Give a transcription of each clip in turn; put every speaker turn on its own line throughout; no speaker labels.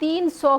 300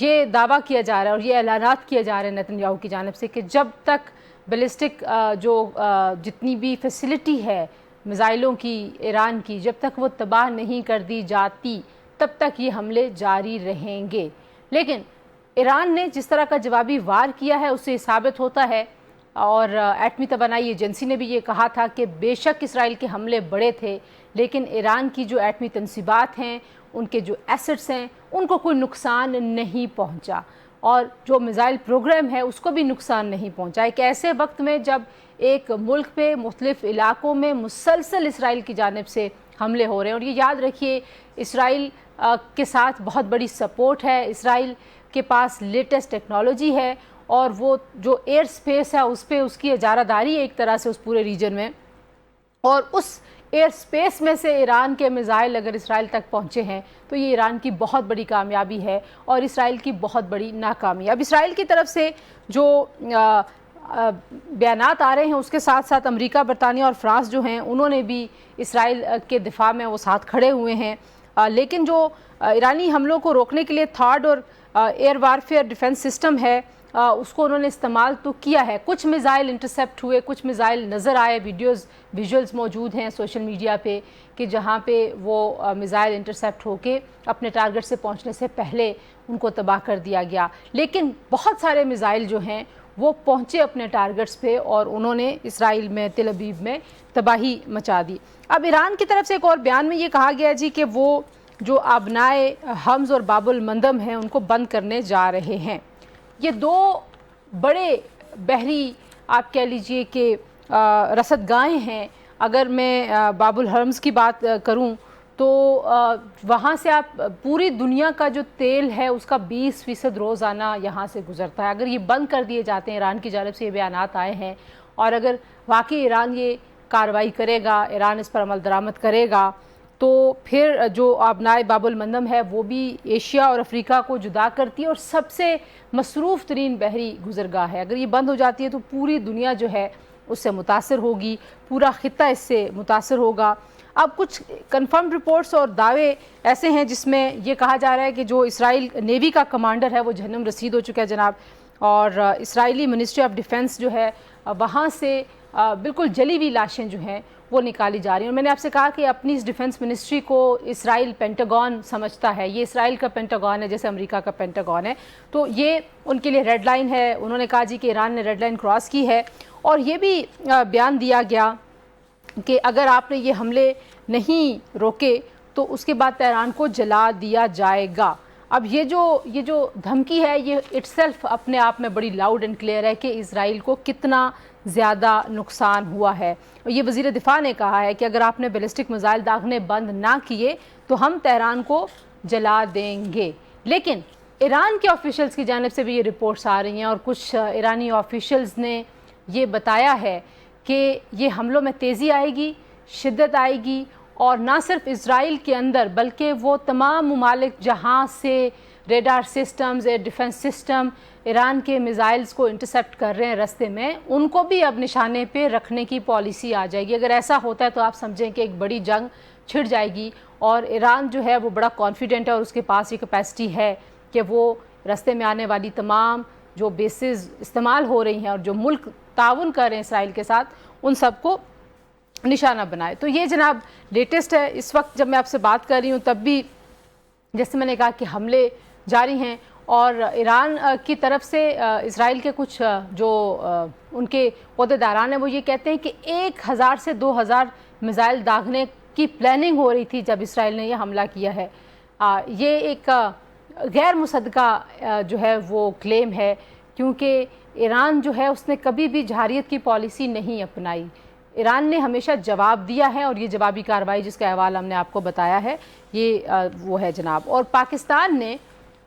یہ دعویٰ کیا جا رہا ہے اور یہ اعلانات کیے جا رہے ہیں نیتن یاہو کی جانب سے کہ جب تک بیلسٹک جو جتنی بھی فیسلٹی ہے میزائلوں کی ایران کی، جب تک وہ تباہ نہیں کر دی جاتی تب تک یہ حملے جاری رہیں گے. لیکن ایران نے جس طرح کا جوابی وار کیا ہے اس سے ثابت ہوتا ہے، اور ایٹمی توانائی ایجنسی نے بھی یہ کہا تھا کہ بے شک اسرائیل کے حملے بڑے تھے لیکن ایران کی جو ایٹمی تنصیبات ہیں، ان کے جو ایسٹس ہیں، ان کو کوئی نقصان نہیں پہنچا، اور جو میزائل پروگرام ہے اس کو بھی نقصان نہیں پہنچا. ایک ایسے وقت میں جب ایک ملک پہ مختلف علاقوں میں مسلسل اسرائیل کی جانب سے حملے ہو رہے ہیں، اور یہ یاد رکھیے اسرائیل کے ساتھ بہت بڑی سپورٹ ہے، اسرائیل کے پاس لیٹسٹ ٹیکنالوجی ہے، اور وہ جو ایئر سپیس ہے اس پہ اس کی اجارہ داری ہے ایک طرح سے اس پورے ریجن میں، اور اس ایئر سپیس میں سے ایران کے میزائل اگر اسرائیل تک پہنچے ہیں تو یہ ایران کی بہت بڑی کامیابی ہے اور اسرائیل کی بہت بڑی ناکامی ہے. اب اسرائیل کی طرف سے جو بیانات آ رہے ہیں اس کے ساتھ ساتھ امریکہ، برطانیہ اور فرانس جو ہیں انہوں نے بھی اسرائیل کے دفاع میں وہ ساتھ کھڑے ہوئے ہیں، لیکن جو ایرانی حملوں کو روکنے کے لیے تھاڈ اور ایئر وارفیئر ڈیفنس سسٹم ہے اس کو انہوں نے استعمال تو کیا ہے. کچھ میزائل انٹرسیپٹ ہوئے، کچھ میزائل نظر آئے، ویژولز موجود ہیں سوشل میڈیا پہ کہ جہاں پہ وہ میزائل انٹرسیپٹ ہو کے اپنے ٹارگٹ سے پہنچنے سے پہلے ان کو تباہ کر دیا گیا. لیکن بہت سارے میزائل جو ہیں وہ پہنچے اپنے ٹارگٹس پہ اور انہوں نے اسرائیل میں تل ابیب میں تباہی مچا دی. اب ایران کی طرف سے ایک اور بیان میں یہ کہا گیا جی کہ وہ جو آبنائے حمز اور باب المندم ہیں ان کو بند کرنے جا رہے ہیں. یہ دو بڑے بحری آپ کہہ لیجئے کہ رصد گاہیں ہیں. اگر میں باب الحرمز کی بات کروں تو وہاں سے آپ پوری دنیا کا جو تیل ہے اس کا 20% روزانہ یہاں سے گزرتا ہے. اگر یہ بند کر دیے جاتے ہیں، ایران کی جانب سے یہ بیانات آئے ہیں، اور اگر واقعی ایران یہ کارروائی کرے گا، ایران اس پر عمل درآمد کرے گا، تو پھر جو آبنائے باب المندم ہے وہ بھی ایشیا اور افریقہ کو جدا کرتی ہے اور سب سے مصروف ترین بحری گزرگاہ ہے. اگر یہ بند ہو جاتی ہے تو پوری دنیا جو ہے اس سے متاثر ہوگی، پورا خطہ اس سے متاثر ہوگا. اب کچھ کنفرم رپورٹس اور دعوے ایسے ہیں جس میں یہ کہا جا رہا ہے کہ جو اسرائیل نیوی کا کمانڈر ہے وہ جہنم رسید ہو چکا ہے جناب، اور اسرائیلی منسٹری آف ڈیفنس جو ہے وہاں سے بالکل جلی ہوئی لاشیں جو ہیں وہ نکالی جا رہی ہیں. اور میں نے آپ سے کہا کہ اپنی اس ڈیفنس منسٹری کو اسرائیل پینٹاگون سمجھتا ہے، یہ اسرائیل کا پینٹاگون ہے جیسے امریکہ کا پینٹاگون ہے، تو یہ ان کے لیے ریڈ لائن ہے. انہوں نے کہا جی کہ ایران نے ریڈ لائن کراس کی ہے، اور یہ بھی بیان دیا گیا کہ اگر آپ نے یہ حملے نہیں روکے تو اس کے بعد تہران کو جلا دیا جائے گا. اب یہ جو دھمکی ہے یہ اٹ سیلف اپنے آپ میں بڑی لاؤڈ اینڈ کلیئر ہے کہ اسرائیل کو کتنا زیادہ نقصان ہوا ہے. اور یہ وزیر دفاع نے کہا ہے کہ اگر آپ نے بیلسٹک میزائل داغنے بند نہ کیے تو ہم تہران کو جلا دیں گے. لیکن ایران کے آفیشلز کی جانب سے بھی یہ رپورٹس آ رہی ہیں اور کچھ ایرانی آفیشلز نے یہ بتایا ہے کہ یہ حملوں میں تیزی آئے گی، شدت آئے گی، اور نہ صرف اسرائیل کے اندر بلکہ وہ تمام ممالک جہاں سے radar systems, air defence system Iran کے میزائلز کو انٹرسیپٹ کر رہے ہیں رستے میں، ان کو بھی اب نشانے پہ رکھنے کی پالیسی آ جائے گی. اگر ایسا ہوتا ہے تو آپ سمجھیں کہ ایک بڑی جنگ چھڑ جائے گی، اور ایران جو ہے وہ بڑا کانفیڈنٹ ہے اور اس کے پاس یہ کیپیسٹی ہے کہ وہ رستے میں آنے والی تمام جو بیسز استعمال ہو رہی ہیں اور جو ملک تعاون کر رہے ہیں اسرائیل کے ساتھ ان سب کو نشانہ بنائے. تو یہ جناب لیٹسٹ ہے. اس وقت جب میں آپ سے بات کر رہی ہوں تب بھی جیسے میں نے کہا کہ حملے جاری ہیں، اور ایران کی طرف سے اسرائیل کے کچھ جو ان کے عہدیداران ہیں وہ یہ کہتے ہیں کہ 1000 سے 2000 میزائل داغنے کی پلاننگ ہو رہی تھی جب اسرائیل نے یہ حملہ کیا ہے. یہ ایک غیر مصدقہ جو ہے وہ کلیم ہے، کیونکہ ایران جو ہے اس نے کبھی بھی جارحیت کی پالیسی نہیں اپنائی. ایران نے ہمیشہ جواب دیا ہے، اور یہ جوابی کارروائی جس کا احوال ہم نے آپ کو بتایا ہے یہ وہ ہے جناب. اور پاکستان نے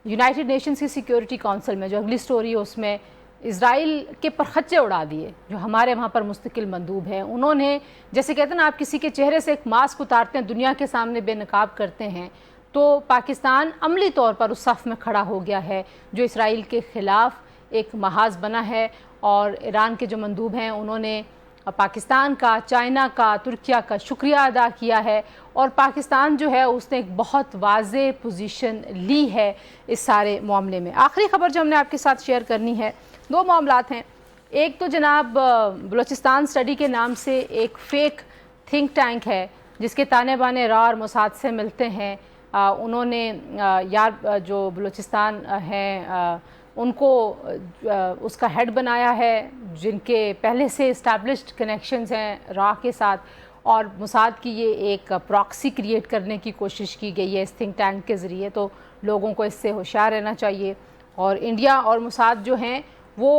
یونائٹڈ نیشنز کی سیکیورٹی کونسل میں جو اگلی سٹوری ہے اس میں اسرائیل کے پرخچے اڑا دیے جو ہمارے وہاں پر مستقل مندوب ہیں. انہوں نے جیسے کہتے ہیں نا آپ کسی کے چہرے سے ایک ماسک اتارتے ہیں، دنیا کے سامنے بے نقاب کرتے ہیں، تو پاکستان عملی طور پر اس صف میں کھڑا ہو گیا ہے جو اسرائیل کے خلاف ایک محاذ بنا ہے. اور ایران کے جو مندوب ہیں انہوں نے پاکستان کا، چائنا کا، ترکیہ کا شکریہ ادا کیا ہے، اور پاکستان جو ہے اس نے ایک بہت واضح پوزیشن لی ہے اس سارے معاملے میں۔ آخری خبر جو ہم نے آپ کے ساتھ شیئر کرنی ہے، دو معاملات ہیں۔ ایک تو جناب بلوچستان اسٹڈی کے نام سے ایک فیک تھنک ٹینک ہے جس کے تانے بانے را اور موساد سے ملتے ہیں۔ انہوں نے جو بلوچستان ہیں ان کو اس کا ہیڈ بنایا ہے، جن کے پہلے سے اسٹیبلشڈ کنیکشنز ہیں را کے ساتھ، اور موساد کی یہ ایک پراکسی کریٹ کرنے کی کوشش کی گئی ہے اس تھنک ٹینک کے ذریعے۔ تو لوگوں کو اس سے ہوشیار رہنا چاہیے، اور انڈیا اور موساد جو ہیں وہ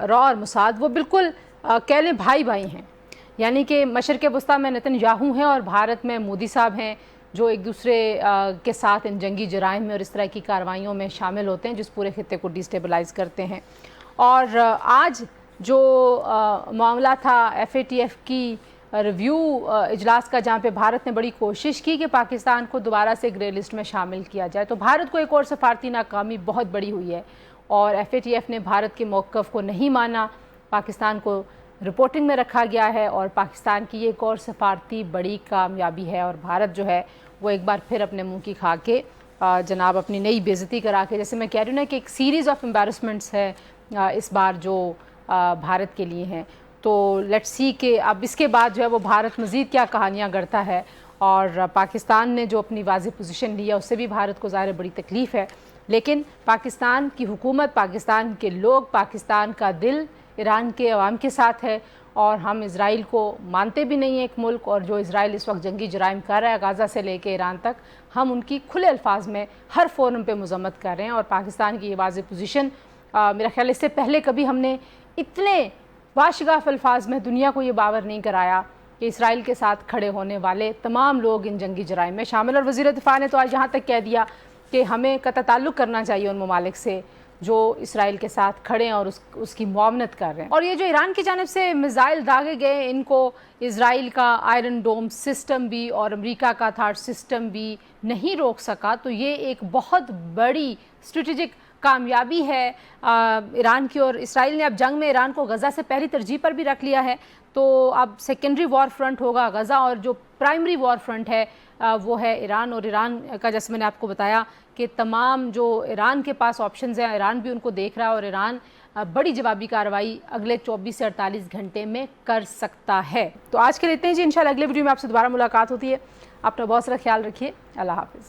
را اور موساد وہ بالکل کہہ لیں بھائی بھائی ہیں، یعنی کہ مشرق وسطیٰ میں نتن یاہو ہیں اور بھارت میں مودی صاحب ہیں، جو ایک دوسرے کے ساتھ ان جنگی جرائم میں اور اس طرح کی کارروائیوں میں شامل ہوتے ہیں جس پورے خطے کو ڈیسٹیبلائز کرتے ہیں۔ اور آج جو معاملہ تھا FATF کی ریویو اجلاس کا، جہاں پہ بھارت نے بڑی کوشش کی کہ پاکستان کو دوبارہ سے گرے لسٹ میں شامل کیا جائے، تو بھارت کو ایک اور سفارتی ناکامی بہت بڑی ہوئی ہے، اور FATF نے بھارت کے موقف کو نہیں مانا، پاکستان کو رپورٹنگ میں رکھا گیا ہے، اور پاکستان کی ایک اور سفارتی بڑی کامیابی ہے، اور بھارت جو ہے وہ ایک بار پھر اپنے منہ کی کھا کے جناب اپنی نئی بے عزتی کرا کے، جیسے میں کہہ رہی ہوں نا کہ ایک سیریز آف امبیرسمنٹس ہے اس بار جو بھارت کے لیے ہیں۔ تو لیٹس سی کہ اب اس کے بعد جو ہے وہ بھارت مزید کیا کہانیاں گڑھتا ہے، اور پاکستان نے جو اپنی واضح پوزیشن لی ہے اس سے بھی بھارت کو ظاہر بڑی تکلیف ہے، لیکن پاکستان کی حکومت، پاکستان کے لوگ، پاکستان کا دل ایران کے عوام کے ساتھ ہے، اور ہم اسرائیل کو مانتے بھی نہیں ہیں ایک ملک، اور جو اسرائیل اس وقت جنگی جرائم کر رہا ہے غازہ سے لے کے ایران تک، ہم ان کی کھلے الفاظ میں ہر فورم پہ مذمت کر رہے ہیں۔ اور پاکستان کی یہ واضح پوزیشن، میرا خیال اس سے پہلے کبھی ہم نے اتنے واشگاف الفاظ میں دنیا کو یہ باور نہیں کرایا کہ اسرائیل کے ساتھ کھڑے ہونے والے تمام لوگ ان جنگی جرائم میں شامل، اور وزیر دفاع نے تو آج یہاں تک کہہ دیا کہ ہمیں قطع تعلق کرنا چاہیے ان ممالک سے جو اسرائیل کے ساتھ کھڑے ہیں اور اس کی معاونت کر رہے ہیں۔ اور یہ جو ایران کی جانب سے میزائل داغے گئے، ان کو اسرائیل کا آئرن ڈوم سسٹم بھی اور امریکہ کا تھاڈ سسٹم بھی نہیں روک سکا، تو یہ ایک بہت بڑی اسٹریٹجک کامیابی ہے ایران کی، اور اسرائیل نے اب جنگ میں ایران کو غزہ سے پہلی ترجیح پر بھی رکھ لیا ہے۔ تو اب سیکنڈری وار فرنٹ ہوگا غزہ، اور جو پرائمری وار فرنٹ ہے وہ ہے ایران، اور ایران کا جیسے میں نے آپ کو بتایا کہ تمام جو ایران کے پاس آپشنز ہیں، ایران بھی ان کو دیکھ رہا ہے، اور ایران بڑی جوابی کارروائی اگلے 24 سے 48 گھنٹے میں کر سکتا ہے۔ تو آج کے لیے اتنے ہی جی، انشاءاللہ اگلے ویڈیو میں آپ سے دوبارہ ملاقات ہوتی ہے۔ اپنا بہت سارا خیال رکھیے، اللہ حافظ۔